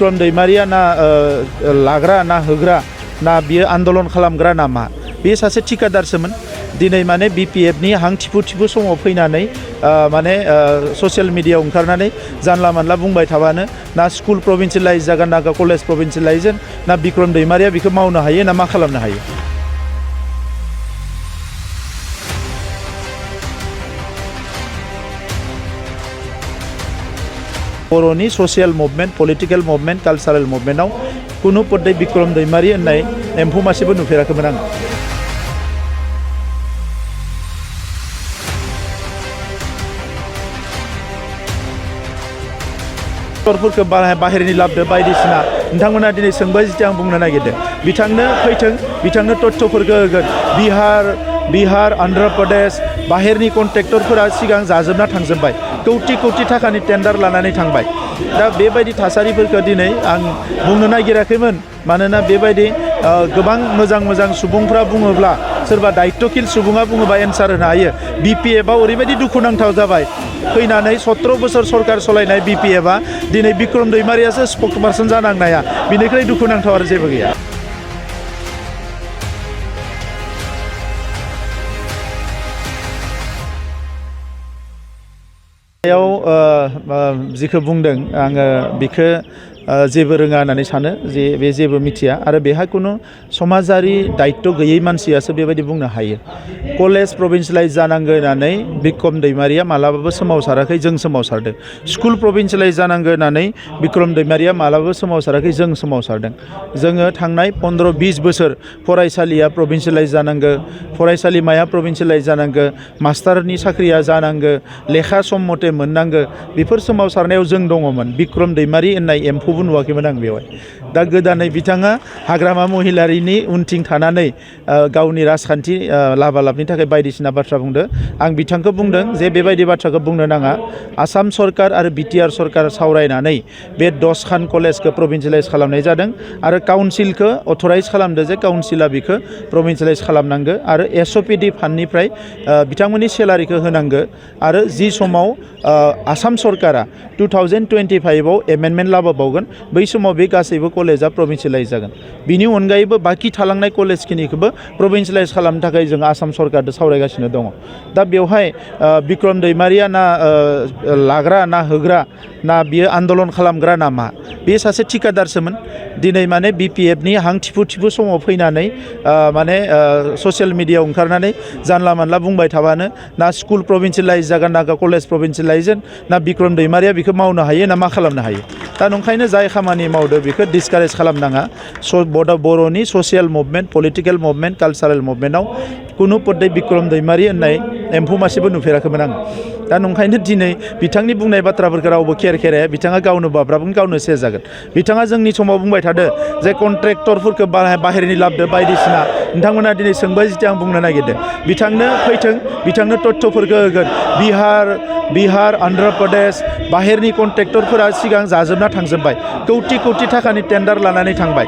बिक्रम दैमारिया ना लाग्रा ना होग्रा ना बियो आन्दलन खालामग्रा नामा बे सासे ठिकादारसोमोन दिनै माने BPF नि हां थिफु थिफु समाव फैनानै माने ससियेल मिडियायाव ओंखारनानै जानला मानला बुंबाय थाबानो ना स्कुल प्रभिन्सियेलाइज जागोन ना कलेज प्रभिन्सियेलाइज ना बिक्रम दैमारिया बेखौ मावनो हायो ना मा खालामनो हायो बर'नि social movement political movement cultural मुभमेन्टआव कुनु पदे बिक्रम दैमारि होननाय एम्फौ मासेबो नुफेराखैमोन आं फोरखौ बाहेरनि लाबदो बायदिसिना नोंथांमोना दिनै सोंबाय जिथु आं बुंनो नागिरदों बिथांनो फैथों बिथांनो तथ्यफोरखौ होगोन बिहार आन्ध्र प्रदेश बाहेरनि कन्ट्रेक्टरफोरा सिगां जाजोबना थांजोबबाय कौटि कौटि थाखानि टेन्डार लानानै थांबाय दा बेबायदि थासारिफोरखौ दिनै आं बुंनो नागिराखैमोन मानोना बेबायदि गोबां मोजां सुबुंफ्रा बुङोब्ला सोरबा दायित्वकिल सुबुङा बुङोबा एन्सार होनो हायो BPF आ ओरैबायदि दुखुनांथाव जाबाय फैनानै 17 बोसोर सरकार सलायनाय BPF आ दिनै बिक्रम दैमारियासो स्पक्सपारसन जानांनाया बिनिख्रुइ दुखुनांथाव आरो जेबो गैया जिखौ बुंदों आङो बिखौ जेबो रोङा होननानै सानो जे बे जेबो मिथिया आरो बेहा कुनु समाजारि दायित्व गैयै मानसियासो बेबायदि बुंनो हायो कलेज प्रभिन्सियेलाइज जानांगौ होननानै बिक्रम दैमारिया मालाबाबो सोमावसाराखै जों सोमावसारदों स्कुल प्रभिन्सियेलाइज जानांगौ होननानै बिक्रम दैमारिया मालाबाबो सोमावसाराखै जों सोमावसारदों जोङो थांनाय 15-20 बोसोर फरायसालिया प्रभिन्सियेलाइज जानांगौ फरायसालिमाया प्रभिन्सियेलाइज जानांगौ मास्टारनि साख्रिया जानांगौ लेखा सम मथे मोननांगौ बेफोर सोमावसारनायाव जों दङमोन बिक्रम दैमारि होननाय एम्फौबो नुवाखैमोन आं बेवहाय दा गोदानै बिथाङा हाग्रामा महिलारिनि उनथिं थानानै गावनि राजखान्थि लाबालाबनि थाखाय बायदिसिना बाथ्रा बुंदों आं बिथांखौ बुंदों जे बेबायदि बाथ्राखौ बुंनो नाङा आसाम सरकार आरो BTR सरकार सावरायनानै बे 10 खान कलेजखौ प्रभिन्सियेलाइज खालामनाय जादों आरो काउन्सिलखौ अथराइज खालामदों जे काउन्सिला बेखौ प्रभिन्सियेलाइज खालामनांगौ आरो SOPD फान्डनिफ्राय बिथांमोननि सेलारिखौ होनांगौ आरो जि समाव आसाम सरकारा 2025 आव एमेन्डमेन्ट लाबोबावगोन बै समाव बे गासैबो कलेजा प्रभिन्सियेलाइज जागोन बिनि अनगायैबो बाखि थालांनाय कलेजखिनिखौबो प्रभिन्सियेलाइज खालामनो थाखाय जों आसाम सरकारजों सावरायगासिनो दङ दा बेवहाय बिक्रम दैमारिया ना लाग्रा ना होग्रा ना बियो आन्दलन खालामग्रा नामा बे सासे ठिकादारसोमोन दिनै माने BPF नि हां थिफु थिफु समाव फैनानै माने ससियेल मिडियायाव ओंखारनानै जानला मानला बुंबाय थाबानो ना स्कुल प्रभिन्सियेलाइज जागोन ना कलेज प्रभिन्सियेलाइज ना बिक्रम दैमारिया बेखौ मावनो हायो ना मा खालामनो हायो दा नंखायनो जाय खामानि मावदो बेखौ डिसकारेज खालामनाङा बर'नि social movement political movement cultural मुभमेन्टआव कुनु पदे बिक्रम दैमारि होननाय एम्फौ मासेबो नुफेराखैमोन आं दा नंखायनो दिनै बिथांनि बुंनाय बाथ्राफोरखौ रावबो खेराया बिथाङा गावनो बाब्राबगोन गावनो सेस जागोन बिथाङा जोंनि समाव बुंबाय थादो जे कन्ट्रेक्टरफोरखौ बाहेरनि लाबदो बायदिसिना नोंथांमोना दिनै सोंबाय जिथु आं बुंनो नागिरदों बिथांनो फैथों बिथांनो तथ्यफोरखौ होगोन बिहार आन्ध्र प्रदेश बाहेरनि कन्ट्रेक्टरफोरा सिगां जाजोबना थांजोबबाय कौटि कौटि थाखानि टेन्डार लानानै थांबाय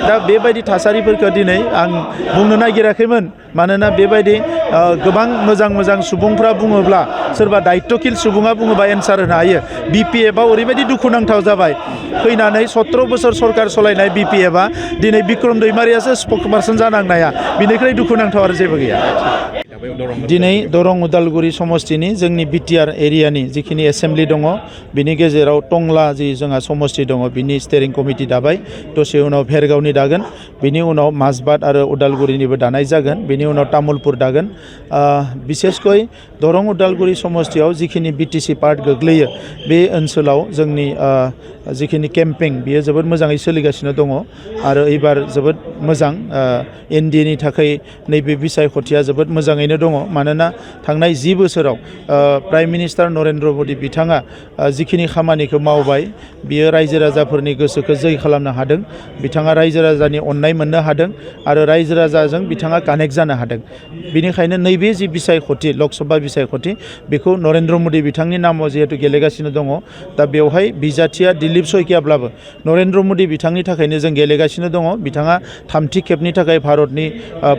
दा बेबायदि थासारिफोरखौ दिनै आं बुंनो नागिराखैमोन मानोना बेबायदि गोबां मोजां सुबुंफ्रा बुङोब्ला सोरबा दायित्वकिल सुबुङा बुङोबा एन्सार होनो हायो BPF आ ओरैबायदि दुखुनांथाव जाबाय फैनानै 17 बोसोर सरकार सलायनाय BPF आ दिनै बिक्रम दैमारियासो स्पक्सपारसन जानांनाया बिनिख्रुइ दुखुनांथाव आरो जेबो गैया दिनै दरं उदालगुरि समष्टिनि जोंनि BTR एरियानि जिखिनि एसेम्ब्लि दङ बिनि गेजेराव टंला जि जोंहा समष्टि दङ बिनि स्टेरिं कमिटि दाबाय दसे उनाव भेरगावनि दागोन बिनि उनाव माजबाद आरो उदालगुरिनिबो दानाय जागोन बिनि उनाव तामुलपुर दागोन बिसेसकै दरं उदालगुरि समष्टियाव जिखिनि BTC पार्ट गोग्लैयो बे ओनसोलाव जोंनि जिखिनि केम्पिं बियो जोबोद मोजाङै सोलिगासिनो दङ आरो एबार जोबोद मोजां NDA नि थाखाय नैबे बिसायख'थिया जोबोद मोजाङैनो दङ मानोना थांनाय 10 बोसोराव प्राइम मिनिस्टार नरेन्द्र मदि बिथाङा जिखिनि खामानिखौ मावबाय बियो रायजो राजाफोरनि गोसोखौ जै खालामनो हादों बिथाङा रायजो राजानि अननाय मोननो हादों आरो रायजो राजाजों बिथाङा कानेक्ट जानो हादों बिनिखायनो नैबे जि बिसायख'थि लकसभा बिसायख'थि बेखौ नरेन्द्र मदि बिथांनि नामाव जिहेतु गेलेगासिनो दङ दा बेवहाय बिजाथिया दिल्ली दिलीप शइकियाब्लाबो नरेन्द्र मदि बिथांनि थाखायनो जों गेलेगासिनो दङ बिथाङा थामथि खेबनि थाखाय भारतनि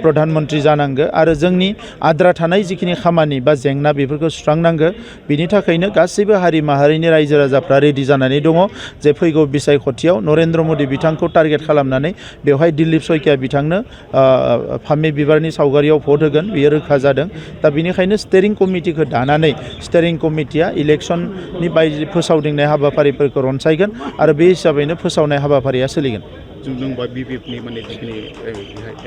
प्रधानमन्त्री जानांगो आरो जोंनि आद्रा थानाय जिखिनि खामानि बा जेंना बेफोरखौ सुस्रांनांगो बिनि थाखायनो गासैबो हारि माहारिनि रायजो राजाफ्रा रेडि जानानै दङ जे फैगौ बिसायख'थियाव नरेन्द्र मदि बिथांखौ टार्गेट खालामनानै बेवहाय दिलीप शइकिया बिथांनो फामे बिबारनि सावगारियाव भट होगोन बेयो रोखा जादों दा बेनिखायनो स्टेरिं कमिटिखौ दानानै स्टेरिं कमिटिया इलेक्सननि बायदि फोसावदिंनाय हाबाफारिफोरखौ रनसायगोन आरो बे हिसाबैनो फोसावनाय हाबाफारिया सोलिगोन जों बा बिपिएफनि माने जिखिनि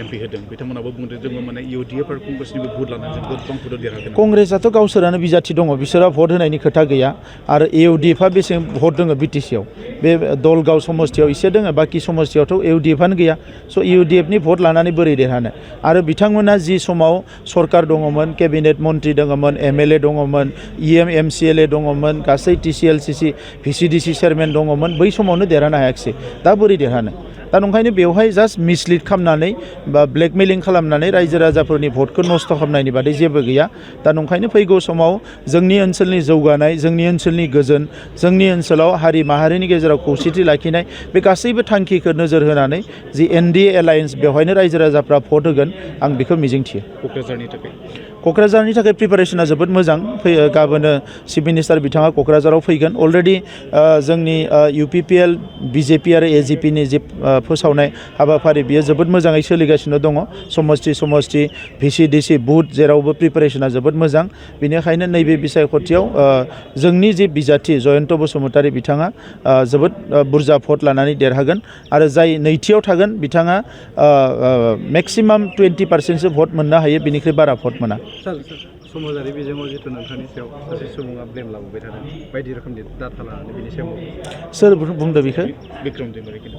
एमपि होदों बिथांमोनाबो बुंदों जोङो माने इउडिएफ आरो कंग्रेसनिबो भट लानानै जों गोबां भट देरहागोन कंग्रेसआथ' गावसोरानो बिजाथि दङ बिसोरा भट होनायनि खोथा गैया आरो इउडिएफआ बेसे भट दङ बिटिसिआव बे दलगाव समस्थियाव एसे दङ बाखि समस्थियावथ' इउडिएफआनो गैया स' इउडिएफनि भट लानानै बोरै देरहानो आरो बिथांमोना जि समाव सरकार दङमोन केबिनेट मन्त्रि दङमोन एमएलए दङमोन एमसिएलए दङमोन गासै टिसिएलसिसि भिसिडिसि चेयारमेन दङमोन बै समावनो देरहानो हायाखिसै दा बोरै देरहानो दा नंखायनो बेवहाय जास्ट मिसलिड खालामनानै बा ब्लेकमेलिं खालामनानै रायजो राजाफोरनि भटखौ नस्थ' खालामनायनि बादै जेबो गैया दा नंखायनो फैगौ समाव जोंनि ओनसोलनि जौगानाय जोंनि ओनसोलनि गोजोन जोंनि ओनसोलाव हारि माहारिनि गेजेराव खौसेथि लाखिनाय बे गासैबो थांखिखौ नोजोर होनानै जि एनडिए एलायन्स बेवहायनो रायजो राजाफ्रा भट होगोन आं बेखौ मिजिंथियो क'क्राझारनि थाखाय प्रिपारेसना जोबोद मोजां गाबोनो चिफ मिनिस्टार बिथाङा क'क्राझाराव फैगोन अलरेडि जोंनि इउपिपिएल बिजेपि आरो एजिपिनि जे फोसावनाय हाबाफारि बियो जोबोद मोजाङै सोलिगासिनो दङ समस्ति भिसिडिसि बुथ जेरावबो प्रिपारेसना जोबोद मोजां बेनिखायनो नैबे बिसायख'थियाव जोंनि जे बिजाथि जयन्त बसुमतारी बिथाङा जोबोद बुरजा भट लानानै देरहागोन आरो जाय नैथियाव थागोन बिथाङा मेक्सिमाम 20% भट मोननो हायो बिनिख्रुइ बारा भट मोना समाजारि बिजोङाव जिथु नोंथांनि सायाव सासे सुबुङा ब्लेम लाबोबाय थादों बायदि रोखोमनि डाटा लानानै बिनि सायाव सोर बुंदों बेखौ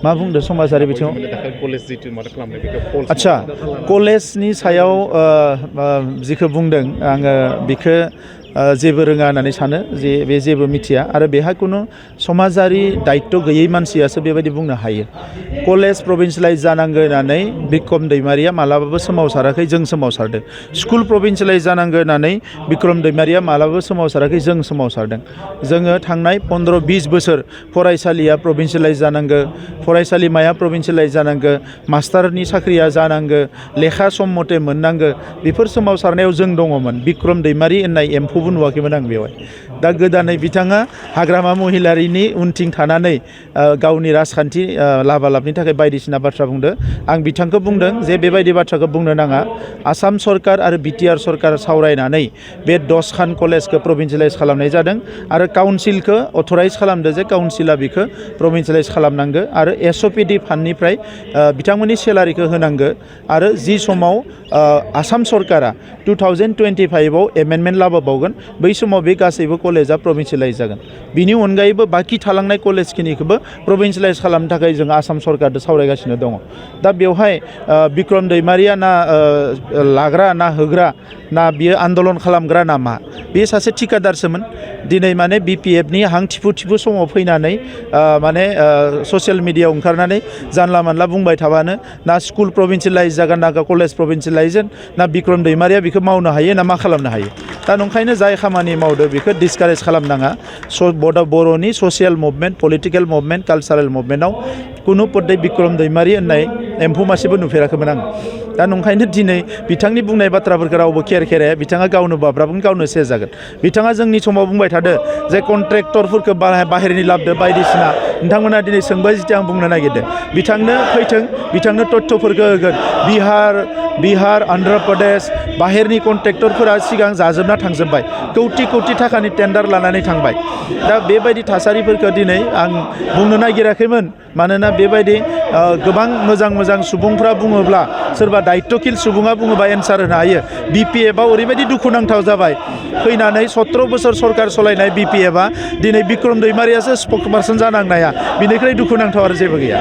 मा बुंदों समाजारि बिथिङाव आदसा कलेजनि सायाव जिखौ बुंदों आङो बेखौ जेबो रोङा होननानै सानो जे बे जेबो मिथिया आरो बेहा खुनु समाजारि दायित्व गैयै मानसियासो बेबायदि बुंनो हायो कलेज प्रभिन्सियेलाइज जानांगौ होननानै बिक्रम दैमारिया मालाबाबो सोमावसाराखै जों सोमावसारदों स्कुल प्रभिन्सियेलाइज जानांगौ होननानै बिक्रम दैमारिया मालाबाबो सोमावसाराखै जों सोमावसारदों जोङो थांनाय 15-20 बोसोर फरायसालिया प्रभिन्सियेलाइज जानांगौ फरायसालिमाया प्रभिन्सियेलाइज जानांगौ मास्टारनि साख्रिया जानांगौ लेखा सम मथे मोननांगौ बेफोर सोमावसारनायाव जों दङमोन बिक्रम दैमारि होननाय एम्फौबो नुवाखैमोन आं बेवहाय दा गोदानै बिथाङा हाग्रामा महिलारिनि उनथिं थानानै गावनि राजखान्थि लाबालाबनि थाखाय बायदिसिना बाथ्रा बुंदों आं बिथांखौ बुंदों जे बेबायदि बाथ्राखौ बुंनो नाङा आसाम सरकार आरो बिटिआर सरकार सावरायनानै बे 10खान कलेजखौ प्रभिन्सियेलाइज खालामनाय जादों आरो काउन्सिलखौ अथराइज खालामदों जे काउन्सिला बेखौ प्रभिन्सियेलाइज खालामनांगौ आरो एसअपिडि फान्डनिफ्राय बिथांमोननि सेलारिखौ होनांगौ आरो जि समाव आसाम सरकारा 2025आव एमेन्डमेन्ट लाबोबावगोन बै समाव बे गासैबो कलेजा प्रभिन्सियेलाइज जागोन बिनि अनगायैबो बाखि थालांनाय कलेजखिनिखौबो प्रभिन्सियेलाइज खालामनो थाखाय जों आसाम सरकारजों सावरायगासिनो दङ दा बेवहाय बिक्रम दैमारिया ना लाग्रा ना होग्रा ना बियो आन्दलन खालामग्रा ना मा बे सासे ठिकादारसोमोन दिनै माने बिपिएफनि हां थिफु थिफु समाव फैनानै माने ससियेल मिडियायाव ओंखारनानै जानला मानला बुंबाय थाबानो ना स्कुल प्रभिन्सियेलाइज जागोन ना कलेज प्रभिन्सियेलाइज ना बिक्रम दैमारिया बेखौ मावनो हायो ना मा खालामनो हायो दा नंखायनो जाय खामानि मावदो बेखौ डिसकारेज खालामनाङा बर'नि ससियेल मुभमेन्ट पलिटिकेल मुभमेन्ट कालसारेल मुभमेन्टआव कुनु पदे बिक्रम दैमारि होननाय एम्फौ मासेबो नुफेराखैमोन आं दा नंखायनो दिनै बिथांनि बुंनाय बाथ्राफोरखौ रावबो खेराया बिथाङा गावनो बाब्राबगोन गावनो सेस जागोन बिथाङा जोंनि समाव बुंबाय थादो जे कन्ट्रेक्टरफोरखौ बाहेरनि लाबोदो बायदिसिना नोंथांमोना दिनै सोंबाय जिथु आं बुंनो नागिरदों बिथांनो फैथों बिथांनो तथ्यफोरखौ होगोन बिहार अन्ध्र प्रदेश बाहेरनि कन्ट्रेक्टरफोरा सिगां जाजोबना थांजोब्बाय कौटि थाखानि टेन्डार लानानै थांबाय दा बेबायदि थासारिफोरखौ दिनै आं बुंनो नागिराखैमोन मानोना बेबायदि गोबां मोजां सुबुंफ्रा बुङोब्ला सोरबा दायित्वकिल सुबुङा बुङोबा एन्सार होनो हायो बिपिएफआव ओरैबायदि दुखुनांथाव जाबाय फैनानै 17 बोसोर सरकार सलायनाय बिपिएफआ दिनै बिक्रम दैमारियासो स्पक्सपारसन जानांनाया बिनिख्रुइ दुखुनांथाव आरो जेबो गैया